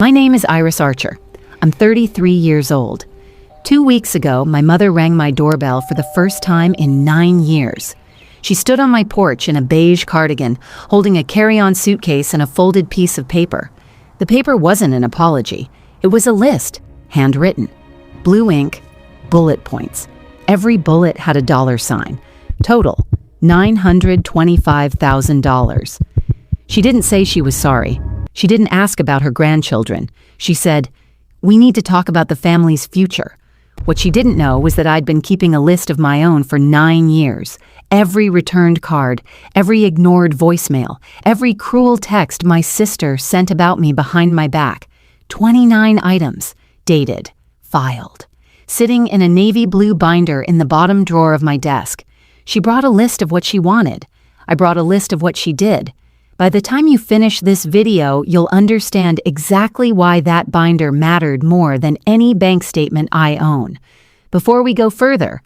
My name is Iris Archer. I'm 33 years old. 2 weeks ago, my mother rang my doorbell for the first time in 9 years. She stood on my porch in a beige cardigan, holding a carry-on suitcase and a folded piece of paper. The paper wasn't an apology. It was a list, handwritten. Blue ink, bullet points. Every bullet had a dollar sign. Total, $925,000. She didn't say she was sorry. She didn't ask about her grandchildren. She said, "We need to talk about the family's future." What she didn't know was that I'd been keeping a list of my own for 9 years. Every returned card, every ignored voicemail, every cruel text my sister sent about me behind my back. 29 items, dated, filed, sitting in a navy blue binder in the bottom drawer of my desk. She brought a list of what she wanted. I brought a list of what she did. By the time you finish this video, you'll understand exactly why that binder mattered more than any bank statement I own. Before we go further,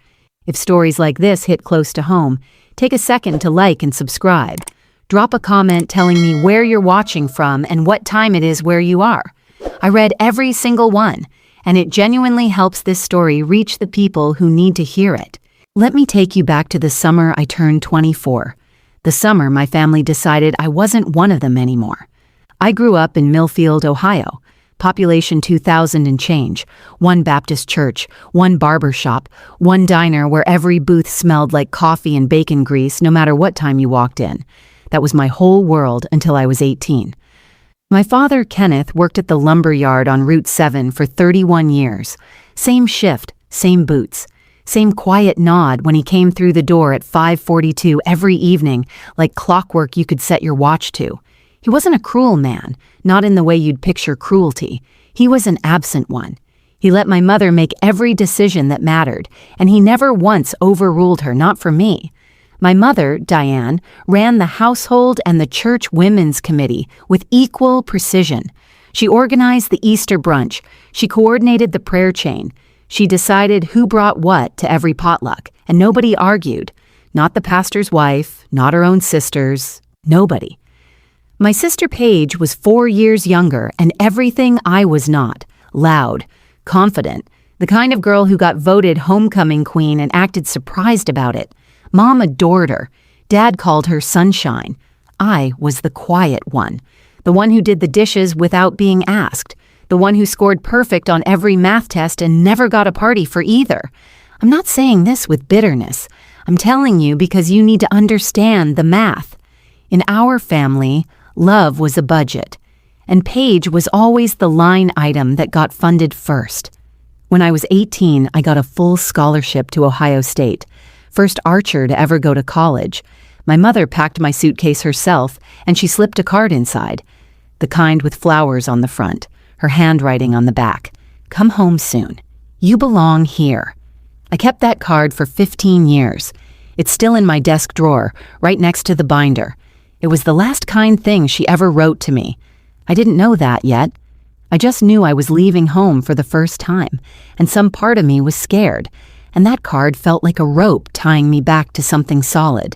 if stories like this hit close to home, take a second to like and subscribe. Drop a comment telling me where you're watching from and what time it is where you are. I read every single one, and it genuinely helps this story reach the people who need to hear it. Let me take you back to the summer I turned 24. The summer my family decided I wasn't one of them anymore. I grew up in Millfield, Ohio. Population 2,000 and change. One Baptist church, one barber shop, one diner where every booth smelled like coffee and bacon grease no matter what time you walked in. That was my whole world until I was 18. My father, Kenneth, worked at the lumber yard on Route 7 for 31 years. Same shift, same boots. Same quiet nod when he came through the door at 5:42 every evening, like clockwork you could set your watch to. He wasn't a cruel man, not in the way you'd picture cruelty. He was an absent one. He let my mother make every decision that mattered, and he never once overruled her, not for me. My mother, Diane, ran the household and the church women's committee with equal precision. She organized the Easter brunch. She coordinated the prayer chain. She decided who brought what to every potluck, and nobody argued. Not the pastor's wife, not her own sisters, nobody. My sister Paige was 4 years younger and everything I was not. Loud, confident, the kind of girl who got voted homecoming queen and acted surprised about it. Mom adored her. Dad called her sunshine. I was the quiet one, the one who did the dishes without being asked. The one who scored perfect on every math test and never got a party for either. I'm not saying this with bitterness. I'm telling you because you need to understand the math. In our family, love was a budget, and Paige was always the line item that got funded first. When I was 18, I got a full scholarship to Ohio State, first Archer to ever go to college. My mother packed my suitcase herself, and she slipped a card inside, the kind with flowers on the front. Her handwriting on the back. "Come home soon. You belong here." I kept that card for 15 years. It's still in my desk drawer, right next to the binder. It was the last kind thing she ever wrote to me. I didn't know that yet. I just knew I was leaving home for the first time, and some part of me was scared, and that card felt like a rope tying me back to something solid.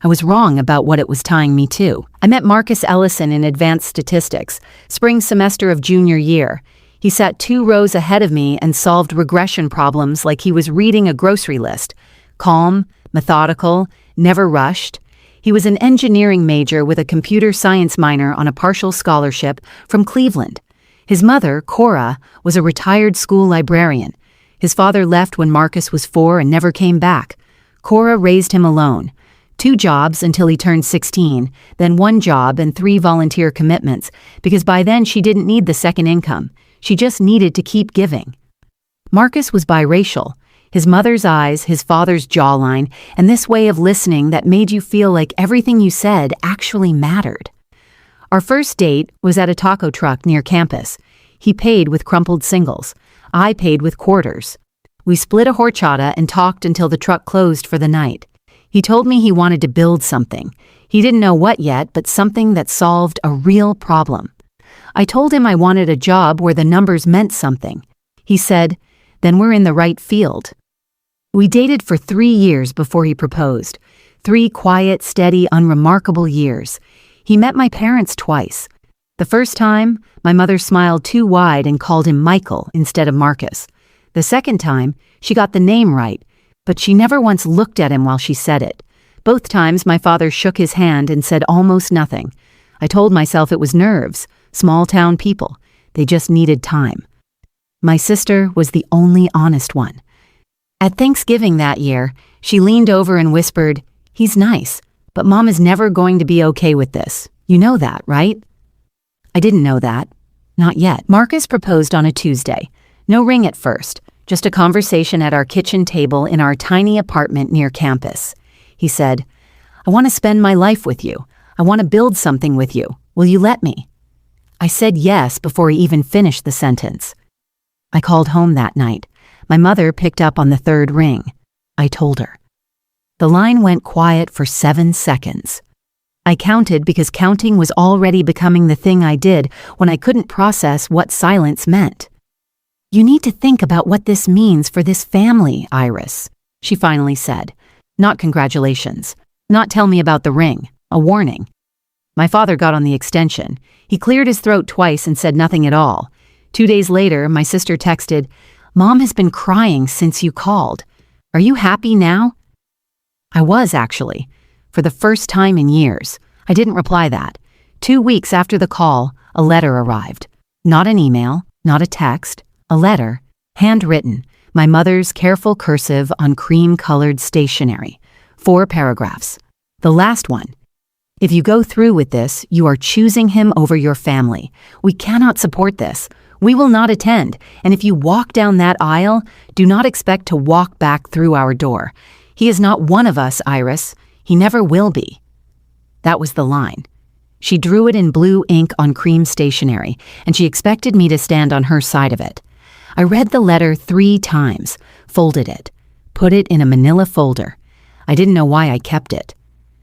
I was wrong about what it was tying me to. I met Marcus Ellison in advanced statistics, spring semester of junior year. He sat 2 rows ahead of me and solved regression problems like he was reading a grocery list. Calm, methodical, never rushed. He was an engineering major with a computer science minor on a partial scholarship from Cleveland. His mother, Cora, was a retired school librarian. His father left when Marcus was 4 and never came back. Cora raised him alone. 2 jobs until he turned 16, then 1 job and 3 volunteer commitments, because by then she didn't need the second income. She just needed to keep giving. Marcus was biracial. His mother's eyes, his father's jawline, and this way of listening that made you feel like everything you said actually mattered. Our first date was at a taco truck near campus. He paid with crumpled singles. I paid with quarters. We split a horchata and talked until the truck closed for the night. He told me he wanted to build something. He didn't know what yet, but something that solved a real problem. I told him I wanted a job where the numbers meant something. He said, "Then we're in the right field." We dated for 3 years before he proposed. 3 quiet, steady, unremarkable years. He met my parents twice. The The first time, my mother smiled too wide and called him Michael instead of Marcus. The second time, she got the name right, but she never once looked at him while she said it. Both times, my father shook his hand and said almost nothing. I told myself it was nerves, small-town people. They just needed time. My sister was the only honest one. At Thanksgiving that year, she leaned over and whispered, "He's nice, but Mom is never going to be okay with this. You know that, right?" I didn't know that. Not yet. Marcus proposed on a Tuesday. No ring at first, just a conversation at our kitchen table in our tiny apartment near campus. He said, "I want to spend my life with you. I want to build something with you. Will you let me?" I said yes before he even finished the sentence. I called home that night. My mother picked up on the third ring. I told her. The line went quiet for 7 seconds. I counted because counting was already becoming the thing I did when I couldn't process what silence meant. "You need to think about what this means for this family, Iris," she finally said. Not congratulations. Not tell me about the ring. A warning. My father got on the extension. He cleared his throat twice and said nothing at all. 2 days later, my sister texted, "Mom has been crying since you called. Are you happy now?" I was, actually. For the first time in years. I didn't reply that. 2 weeks after the call, a letter arrived. Not an email, not a text, a letter, handwritten, my mother's careful cursive on cream-colored stationery. 4 paragraphs. The last one. "If you go through with this, you are choosing him over your family. We cannot support this. We will not attend, and if you walk down that aisle, do not expect to walk back through our door. He is not one of us, Iris. He never will be." That was the line. She drew it in blue ink on cream stationery, and she expected me to stand on her side of it. I read the letter 3 times, folded it, put it in a manila folder. I didn't know why I kept it.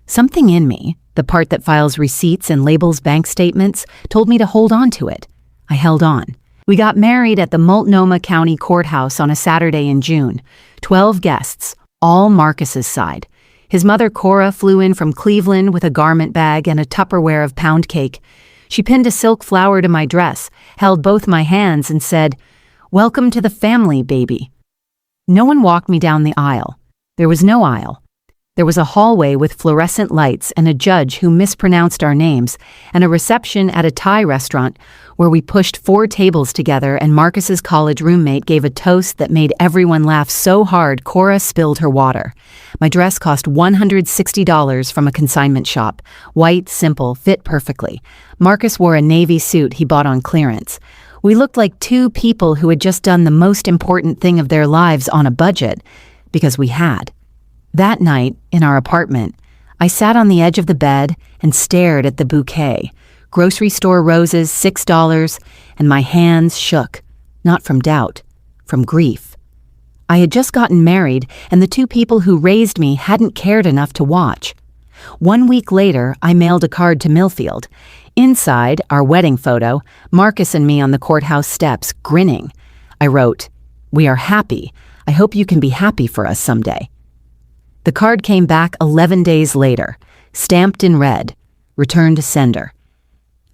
Something in me, the part that files receipts and labels bank statements, told me to hold on to it. I held on. We got married at the Multnomah County Courthouse on a Saturday in June. 12 guests, all Marcus's side. His mother Cora flew in from Cleveland with a garment bag and a Tupperware of pound cake. She pinned a silk flower to my dress, held both my hands and said, "Welcome to the family, baby." No one walked me down the aisle. There was no aisle. There was a hallway with fluorescent lights and a judge who mispronounced our names, and a reception at a Thai restaurant where we pushed 4 tables together and Marcus's college roommate gave a toast that made everyone laugh so hard Cora spilled her water. My dress cost $160 from a consignment shop. White, simple, fit perfectly. Marcus wore a navy suit he bought on clearance. We looked like 2 people who had just done the most important thing of their lives on a budget, because we had. That night, in our apartment, I sat on the edge of the bed and stared at the bouquet. Grocery store roses, $6, and my hands shook. Not from doubt, from grief. I had just gotten married, and the 2 people who raised me hadn't cared enough to watch. 1 week later, I mailed a card to Millfield. Inside, our wedding photo, Marcus and me on the courthouse steps, grinning. I wrote, "We are happy. I hope you can be happy for us someday." The card came back 11 days later, stamped in red, returned to sender.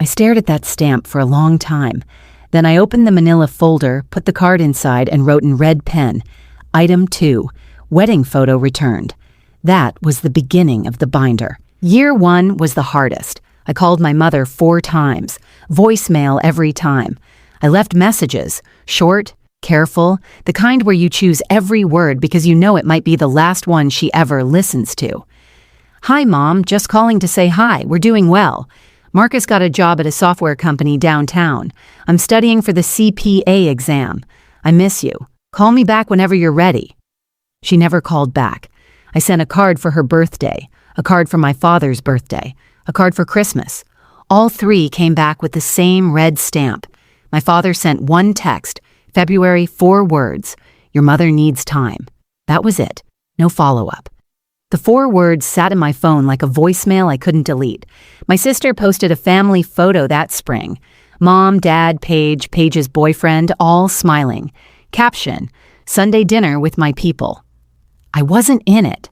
I stared at that stamp for a long time. Then I opened the manila folder, put the card inside, and wrote in red pen, "Item 2, wedding photo returned." That was the beginning of the binder. Year 1 was the hardest. I called my mother 4 times, voicemail every time. I left messages, short, careful, the kind where you choose every word because you know it might be the last one she ever listens to. "Hi, Mom, just calling to say hi, we're doing well. Marcus got a job at a software company downtown. I'm studying for the CPA exam. I miss you. Call me back whenever you're ready." She never called back. I sent a card for her birthday, a card for my father's birthday, a card for Christmas. All 3 came back with the same red stamp. My father sent 1 text, February, 4 words, "Your mother needs time." That was it. No follow-up. The 4 words sat in my phone like a voicemail I couldn't delete. My sister posted a family photo that spring. Mom, Dad, Paige, Paige's boyfriend, all smiling. Caption, "Sunday dinner with my people." I wasn't in it.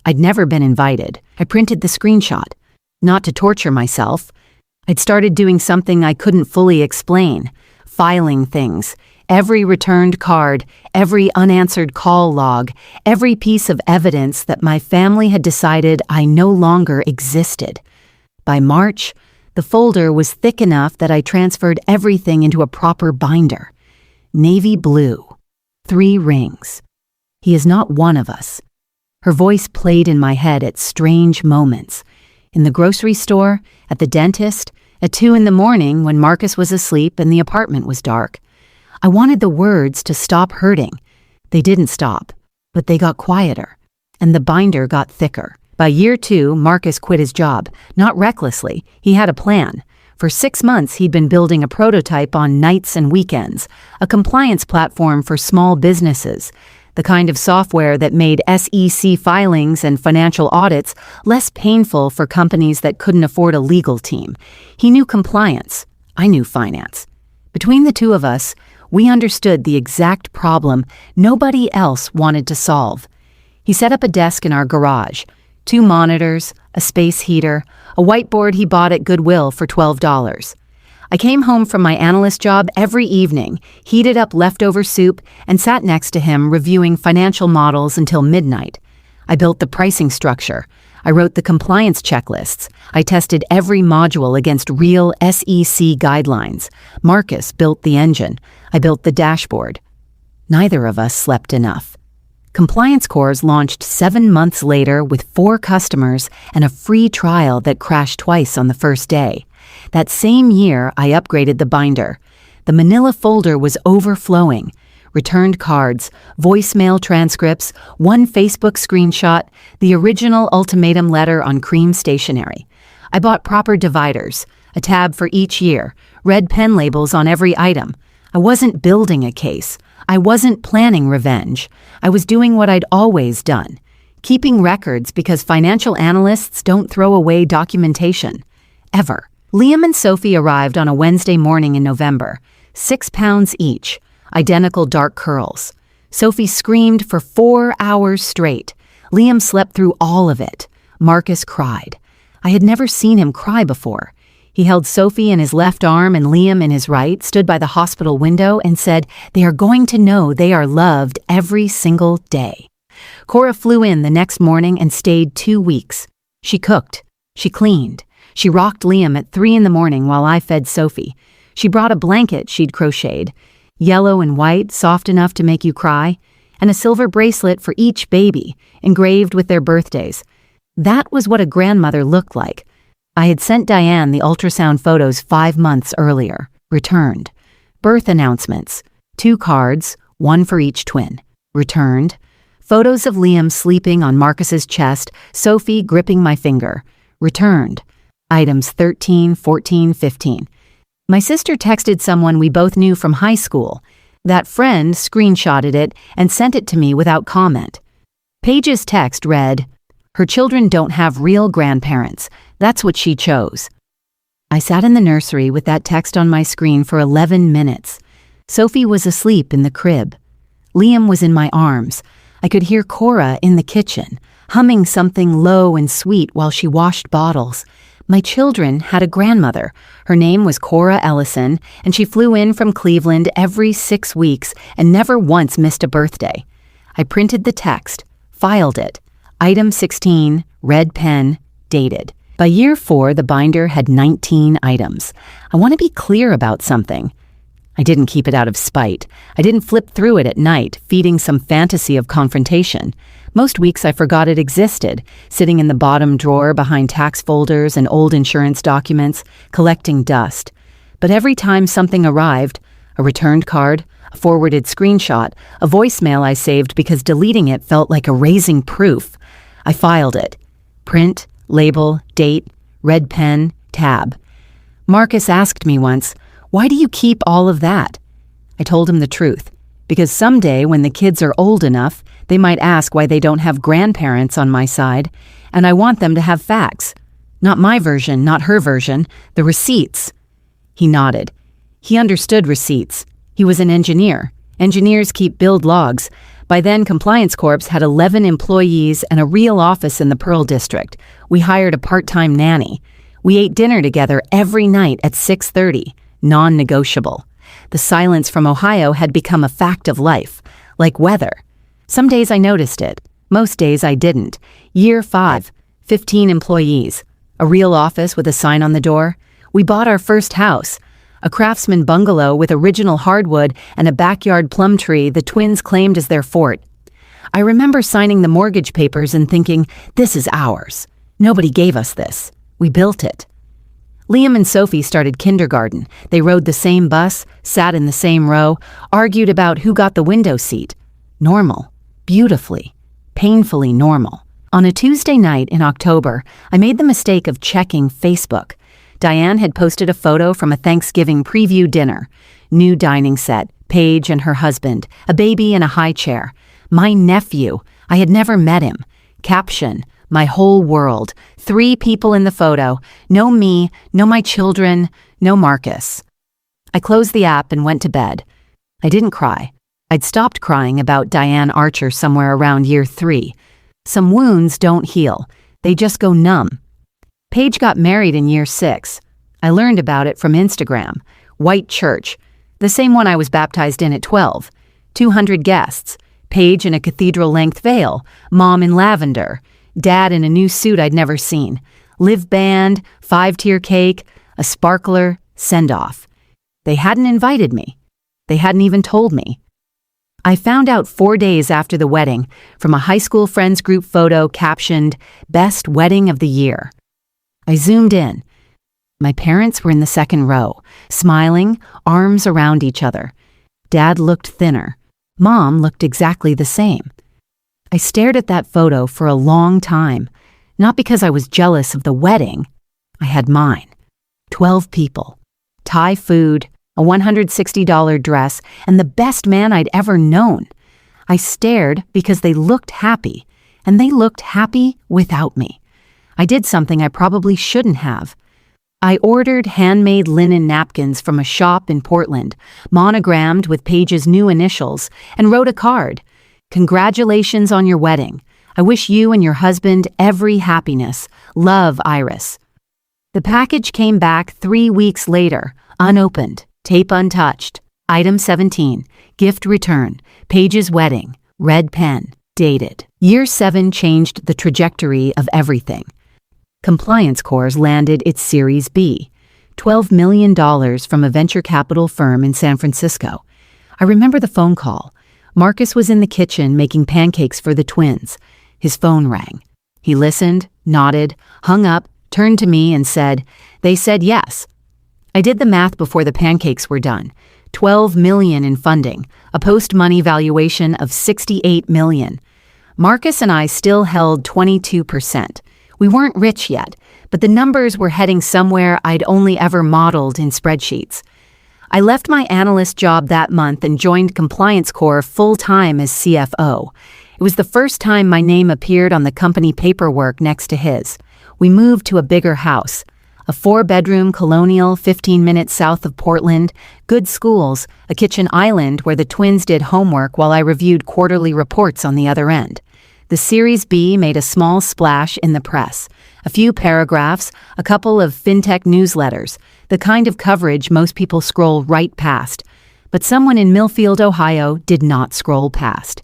I'd never been invited. I printed the screenshot. Not to torture myself. I'd started doing something I couldn't fully explain, filing things. Every returned card, every unanswered call log, every piece of evidence that my family had decided I no longer existed. By March, the folder was thick enough that I transferred everything into a proper binder. Navy blue. 3 rings. He is not one of us. Her voice played in my head at strange moments. In the grocery store, at the dentist, at 2 a.m. when Marcus was asleep and the apartment was dark. I wanted the words to stop hurting. They didn't stop, but they got quieter, and the binder got thicker. By year 2, Marcus quit his job, not recklessly. He had a plan. For 6 months, he'd been building a prototype on nights and weekends, a compliance platform for small businesses, the kind of software that made SEC filings and financial audits less painful for companies that couldn't afford a legal team. He knew compliance. I knew finance. Between the two of us, we understood the exact problem nobody else wanted to solve. He set up a desk in our garage, 2 monitors, a space heater, a whiteboard he bought at Goodwill for $12. I came home from my analyst job every evening, heated up leftover soup, and sat next to him reviewing financial models until midnight. I built the pricing structure. I wrote the compliance checklists. I tested every module against real SEC guidelines. Marcus built the engine. I built the dashboard. Neither of us slept enough. Compliance Cores launched 7 months later with 4 customers and a free trial that crashed twice on the first day. That same year, I upgraded the binder. The manila folder was overflowing. Returned cards, voicemail transcripts, 1 Facebook screenshot, the original ultimatum letter on cream stationery. I bought proper dividers, a tab for each year, red pen labels on every item. I wasn't building a case. I wasn't planning revenge. I was doing what I'd always done, keeping records because financial analysts don't throw away documentation. Ever. Liam and Sophie arrived on a Wednesday morning in November, 6 pounds each, identical dark curls. Sophie screamed for 4 hours straight. Liam slept through all of it. Marcus cried. I had never seen him cry before. He held Sophie in his left arm and Liam in his right, stood by the hospital window and said, "They are going to know they are loved every single day." Cora flew in the next morning and stayed 2 weeks. She cooked. She cleaned. She rocked Liam at 3 a.m. while I fed Sophie. She brought a blanket she'd crocheted, yellow and white, soft enough to make you cry, and a silver bracelet for each baby, engraved with their birthdays. That was what a grandmother looked like. I had sent Diane the ultrasound photos 5 months earlier. Returned. Birth announcements. 2 cards, 1 for each twin. Returned. Photos of Liam sleeping on Marcus's chest, Sophie gripping my finger. Returned. Items 13, 14, 15. My sister texted someone we both knew from high school. That friend screenshotted it and sent it to me without comment. Paige's text read, "Her children don't have real grandparents. That's what she chose." I sat in the nursery with that text on my screen for 11 minutes. Sophie was asleep in the crib. Liam was in my arms. I could hear Cora in the kitchen, humming something low and sweet while she washed bottles. My children had a grandmother. Her name was Cora Ellison, and she flew in from Cleveland every 6 weeks and never once missed a birthday. I printed the text, filed it. Item 16, red pen, dated. By year 4, the binder had 19 items. I want to be clear about something. I didn't keep it out of spite. I didn't flip through it at night, feeding some fantasy of confrontation. Most weeks I forgot it existed, sitting in the bottom drawer behind tax folders and old insurance documents, collecting dust. But every time something arrived, a returned card, a forwarded screenshot, a voicemail I saved because deleting it felt like erasing proof, I filed it. Print, label, date, red pen, tab. Marcus asked me once, "Why do you keep all of that?" I told him the truth. Because someday when the kids are old enough, they might ask why they don't have grandparents on my side, and I want them to have facts. Not my version, not her version, the receipts. He nodded. He understood receipts. He was an engineer. Engineers keep build logs. By then, Compliance Corps had 11 employees and a real office in the Pearl District. We hired a part-time nanny. We ate dinner together every night at 6:30, non-negotiable. The silence from Ohio had become a fact of life, like weather. Some days I noticed it. Most days I didn't. Year 5, 15 employees. A real office with a sign on the door. We bought our first house. A craftsman bungalow with original hardwood and a backyard plum tree the twins claimed as their fort. I remember signing the mortgage papers and thinking, this is ours. Nobody gave us this. We built it. Liam and Sophie started kindergarten. They rode the same bus, sat in the same row, argued about who got the window seat. Normal. Beautifully. Painfully normal. On a Tuesday night in October, I made the mistake of checking Facebook. Diane had posted a photo from a Thanksgiving preview dinner. New dining set, Paige and her husband, a baby in a high chair. My nephew. I had never met him. Caption, my whole world. 3 people in the photo. No me, no my children, no Marcus. I closed the app and went to bed. I didn't cry. I'd stopped crying about Diane Archer somewhere around year 3. Some wounds don't heal. They just go numb. Paige got married in year 6. I learned about it from Instagram. White church. The same one I was baptized in at 12. 200 guests. Paige in a cathedral-length veil. Mom in lavender. Dad in a new suit I'd never seen. Live band, 5-tier cake, a sparkler, send-off. They hadn't invited me. They hadn't even told me. I found out 4 days after the wedding from a high school friends group photo captioned, Best Wedding of the Year. I zoomed in. My parents were in the second row, smiling, arms around each other. Dad looked thinner. Mom looked exactly the same. I stared at that photo for a long time, not because I was jealous of the wedding. I had mine. 12 people. Thai food, a $160 dress, and the best man I'd ever known. I stared because they looked happy, and they looked happy without me. I did something I probably shouldn't have. I ordered handmade linen napkins from a shop in Portland, monogrammed with Paige's new initials, and wrote a card. Congratulations on your wedding. I wish you and your husband every happiness. Love, Iris. The package came back 3 weeks later, unopened, tape untouched. Item 17, gift return, Paige's wedding, red pen, dated. Year 7 changed the trajectory of everything. Compliance Corps landed its Series B, $12 million from a venture capital firm in San Francisco. I remember the phone call. Marcus was in the kitchen making pancakes for the twins. His phone rang. He listened, nodded, hung up, turned to me and said, "They said yes." I did the math before the pancakes were done. $12 million in funding, a post-money valuation of $68 million. Marcus and I still held 22%. We weren't rich yet, but the numbers were heading somewhere I'd only ever modeled in spreadsheets. I left my analyst job that month and joined Compliance Corps full-time as CFO. It was the first time my name appeared on the company paperwork next to his. We moved to a bigger house, a 4-bedroom colonial 15 minutes south of Portland, good schools, a kitchen island where the twins did homework while I reviewed quarterly reports on the other end. The Series B made a small splash in the press. A few paragraphs, a couple of fintech newsletters, the kind of coverage most people scroll right past. But someone in Millfield, Ohio, did not scroll past.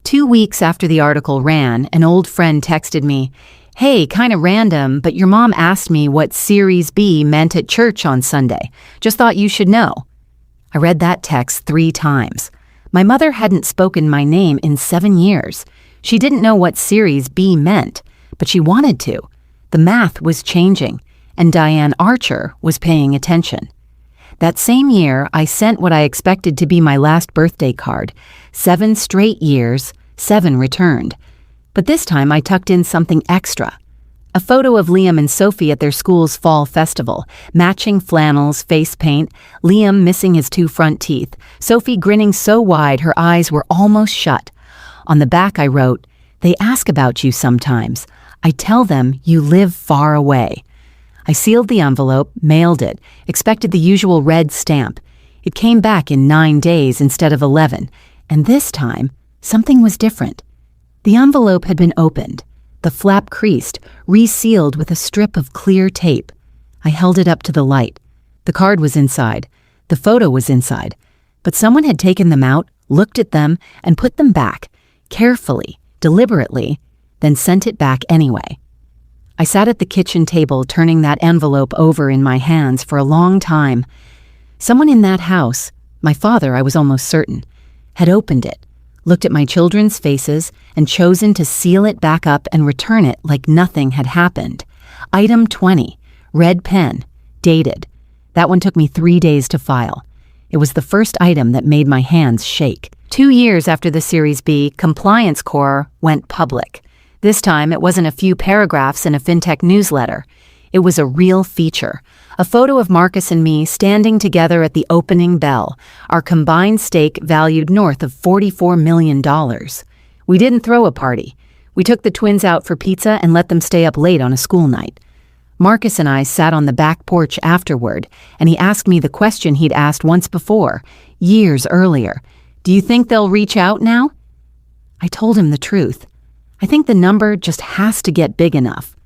2 weeks after the article ran, an old friend texted me, "Hey, kinda random, but your mom asked me what Series B meant at church on Sunday. Just thought you should know." I read that text 3 times. My mother hadn't spoken my name in 7 years. She didn't know what Series B meant, but she wanted to. The math was changing, and Diane Archer was paying attention. That same year, I sent what I expected to be my last birthday card. 7 straight years, 7 returned. But this time I tucked in something extra. A photo of Liam and Sophie at their school's fall festival, matching flannels, face paint, Liam missing his 2 front teeth, Sophie grinning so wide her eyes were almost shut. On the back I wrote, "They ask about you sometimes. I tell them you live far away." I sealed the envelope, mailed it, expected the usual red stamp. It came back in 9 days instead of 11, and this time, something was different. The envelope had been opened, the flap creased, resealed with a strip of clear tape. I held it up to the light. The card was inside. The photo was inside. But someone had taken them out, looked at them, and put them back, carefully, deliberately, then sent it back anyway. I sat at the kitchen table turning that envelope over in my hands for a long time. Someone in that house, my father, I was almost certain, had opened it, looked at my children's faces, and chosen to seal it back up and return it like nothing had happened. Item 20, red pen, dated. That one took me 3 days to file. It was the first item that made my hands shake. 2 years after the Series B, Compliance Corps went public. This time, it wasn't a few paragraphs in a fintech newsletter. It was a real feature. A photo of Marcus and me standing together at the opening bell, our combined stake valued north of $44 million. We didn't throw a party. We took the twins out for pizza and let them stay up late on a school night. Marcus and I sat on the back porch afterward, and he asked me the question he'd asked once before, years earlier. Do you think they'll reach out now? I told him the truth. I think the number just has to get big enough.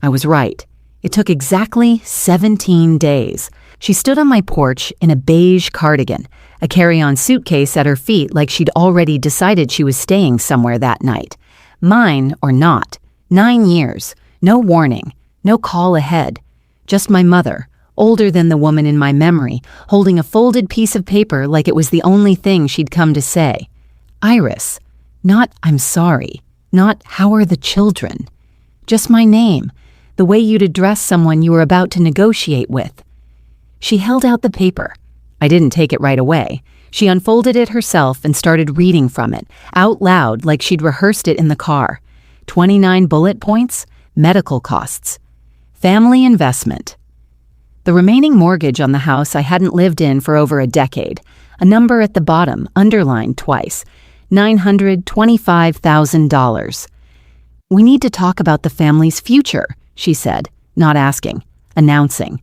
I was right. It took exactly 17 days. She stood on my porch in a beige cardigan, a carry-on suitcase at her feet like she'd already decided she was staying somewhere that night. Mine or not. 9 years. No warning. No call ahead. Just my mother, older than the woman in my memory, holding a folded piece of paper like it was the only thing she'd come to say. Iris. Not I'm sorry. Not how are the children. Just my name. The way you'd address someone you were about to negotiate with. She held out the paper. I didn't take it right away. She unfolded it herself and started reading from it, out loud like she'd rehearsed it in the car. 29 bullet points, medical costs. Family investment. The remaining mortgage on the house I hadn't lived in for over a decade. A number at the bottom, underlined twice. $925,000. We need to talk about the family's future, she said, not asking, announcing.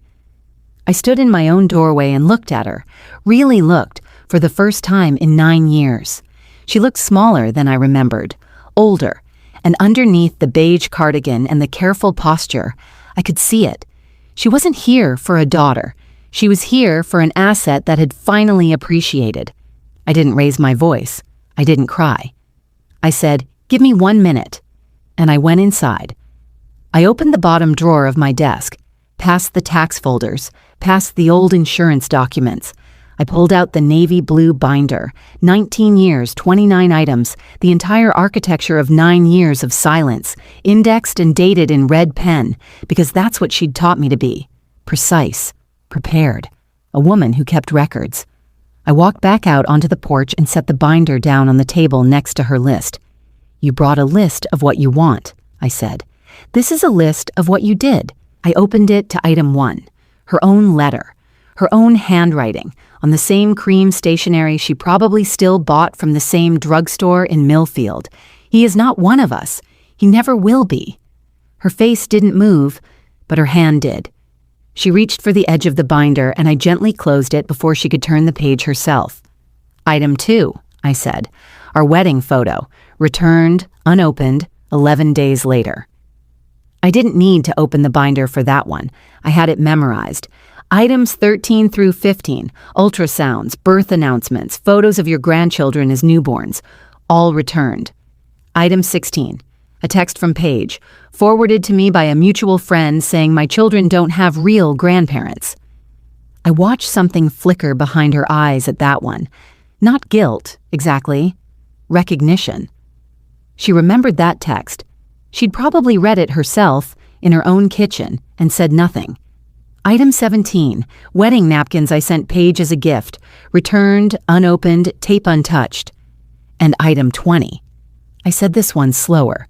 I stood in my own doorway and looked at her, really looked, for the first time in 9 years. She looked smaller than I remembered, older, and underneath the beige cardigan and the careful posture, I could see it. She wasn't here for a daughter. She was here for an asset that had finally appreciated. I didn't raise my voice. I didn't cry. I said, "Give me 1 minute." And I went inside. I opened the bottom drawer of my desk, past the tax folders, past the old insurance documents. I pulled out the navy blue binder, 19 years, 29 items, the entire architecture of 9 years of silence, indexed and dated in red pen, because that's what she'd taught me to be. Precise, prepared, a woman who kept records. I walked back out onto the porch and set the binder down on the table next to her list. "You brought a list of what you want," I said. "This is a list of what you did." I opened it to item 1, her own letter, her own handwriting, on the same cream stationery she probably still bought from the same drugstore in Millfield. "He is not one of us. He never will be." Her face didn't move, but her hand did. She reached for the edge of the binder, and I gently closed it before she could turn the page herself. "Item 2, I said, "our wedding photo, returned, unopened, 11 days later." I didn't need to open the binder for that one. I had it memorized. Items 13 through 15, ultrasounds, birth announcements, photos of your grandchildren as newborns, all returned. Item 16, a text from Paige, forwarded to me by a mutual friend saying my children don't have real grandparents. I watched something flicker behind her eyes at that one. Not guilt, exactly. Recognition. She remembered that text. She'd probably read it herself, in her own kitchen, and said nothing. Item 17, wedding napkins I sent Paige as a gift, returned, unopened, tape untouched. And item 20. I said this one slower.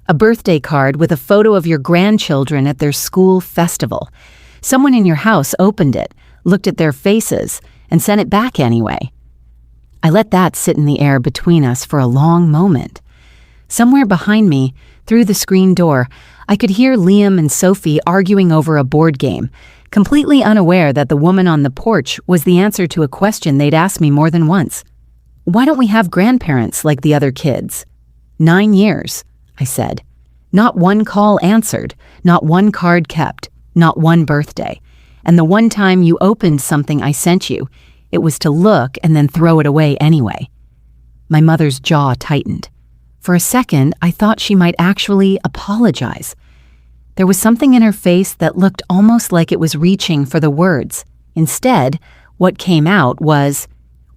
A birthday card with a photo of your grandchildren at their school festival. Someone in your house opened it, looked at their faces, and sent it back anyway. I let that sit in the air between us for a long moment. Somewhere behind me, through the screen door, I could hear Liam and Sophie arguing over a board game, completely unaware that the woman on the porch was the answer to a question they'd asked me more than once. "Why don't we have grandparents like the other kids?" 9 years, I said. Not one call answered, not one card kept. not one birthday. And the one time you opened something I sent you, it was to look and then throw it away anyway. My mother's jaw tightened. For a second, I thought she might actually apologize. There was something in her face that looked almost like it was reaching for the words. Instead, what came out was,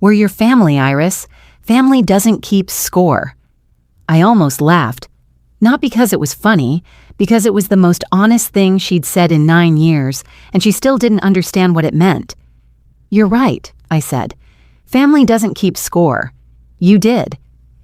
"We're your family, Iris. Family doesn't keep score." I almost laughed. Not because it was funny, because it was the most honest thing she'd said in 9 years, and she still didn't understand what it meant. "You're right," I said. "Family doesn't keep score. You did.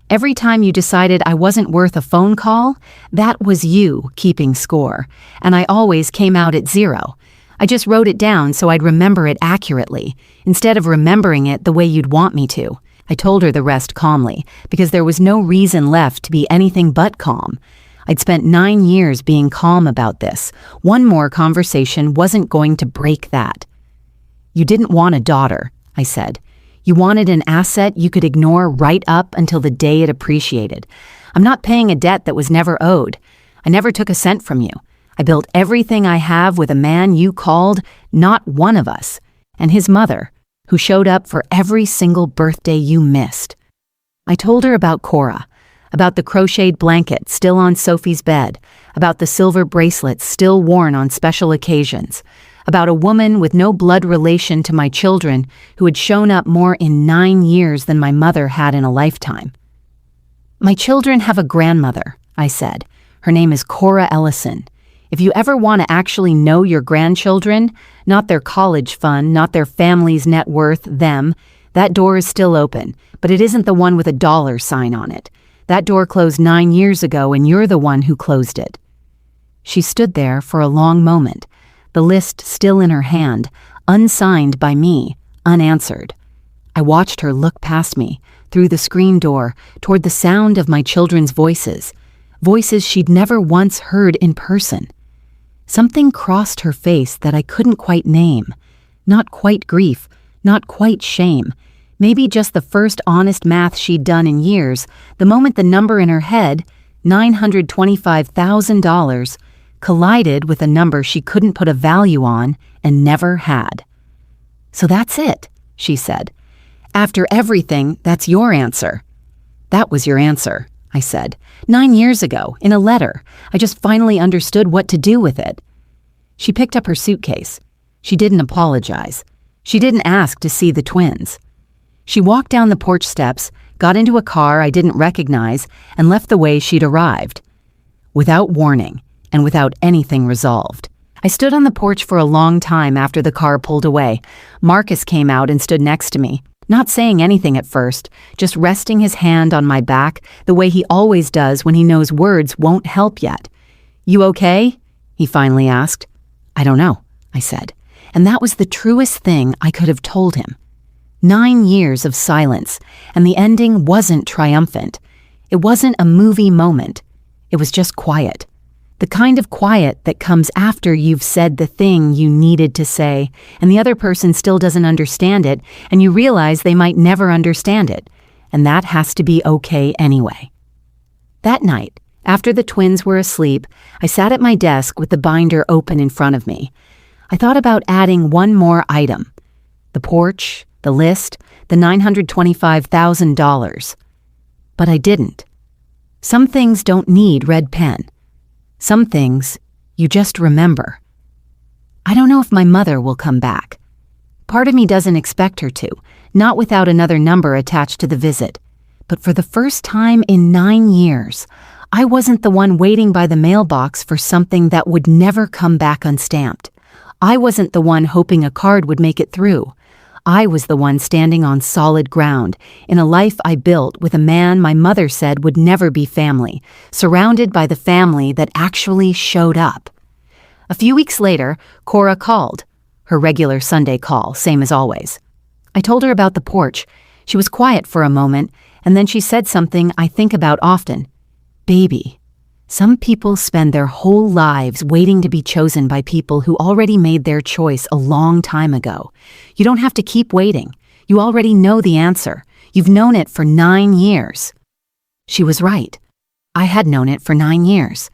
Every time you decided I wasn't worth a phone call, that was you keeping score, and I always came out at 0. I just wrote it down so I'd remember it accurately, instead of remembering it the way you'd want me to." I told her the rest calmly, because there was no reason left to be anything but calm. I'd spent 9 years being calm about this. One more conversation wasn't going to break that. "You didn't want a daughter," I said. "You wanted an asset you could ignore right up until the day it appreciated. I'm not paying a debt that was never owed. I never took a cent from you. I built everything I have with a man you called not one of us, and his mother, who showed up for every single birthday you missed." I told her about Cora, about the crocheted blanket still on Sophie's bed, about the silver bracelets still worn on special occasions, about a woman with no blood relation to my children who had shown up more in 9 years than my mother had in a lifetime. "My children have a grandmother," I said. "Her name is Cora Ellison. If you ever want to actually know your grandchildren, not their college fund, not their family's net worth, them, that door is still open, but it isn't the one with a dollar sign on it. That door closed 9 years ago, and you're the one who closed it." She stood there for a long moment, the list still in her hand, unsigned by me, unanswered. I watched her look past me, through the screen door, toward the sound of my children's voices, voices she'd never once heard in person. Something crossed her face that I couldn't quite name. Not quite grief, not quite shame. Maybe just the first honest math she'd done in years, the moment the number in her head, $925,000, collided with a number she couldn't put a value on and never had. "So that's it," she said. "After everything, that's your answer." "That was your answer," I said. 9 years ago, in a letter. I just finally understood what to do with it." She picked up her suitcase. She didn't apologize. She didn't ask to see the twins. She walked down the porch steps, got into a car I didn't recognize, and left the way she'd arrived. Without warning, and without anything resolved. I stood on the porch for a long time after the car pulled away. Marcus came out and stood next to me. Not saying anything at first, just resting his hand on my back the way he always does when he knows words won't help yet. "You okay?" he finally asked. "I don't know," I said. And that was the truest thing I could have told him. 9 years of silence, and the ending wasn't triumphant. It wasn't a movie moment. It was just quiet. The kind of quiet that comes after you've said the thing you needed to say, and the other person still doesn't understand it, and you realize they might never understand it, and that has to be okay anyway. That night, after the twins were asleep, I sat at my desk with the binder open in front of me. I thought about adding one more item. The porch, the list, the $925,000. But I didn't. Some things don't need red pen. Some things you just remember. I don't know if my mother will come back. Part of me doesn't expect her to, not without another number attached to the visit. But for the first time in 9 years, I wasn't the one waiting by the mailbox for something that would never come back unstamped. I wasn't the one hoping a card would make it through. I was the one standing on solid ground, in a life I built with a man my mother said would never be family, surrounded by the family that actually showed up. A few weeks later, Cora called. Her regular Sunday call, same as always. I told her about the porch. She was quiet for a moment, and then she said something I think about often. "Baby, some people spend their whole lives waiting to be chosen by people who already made their choice a long time ago. You don't have to keep waiting. You already know the answer. You've known it for 9 years." She was right. I had known it for 9 years.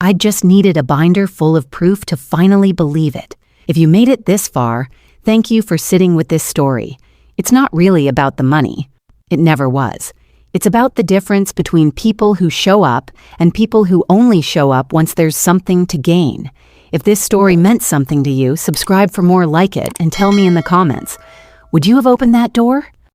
I just needed a binder full of proof to finally believe it. If you made it this far, thank you for sitting with this story. It's not really about the money. It never was. It's about the difference between people who show up and people who only show up once there's something to gain. If this story meant something to you, subscribe for more like it and tell me in the comments. Would you have opened that door?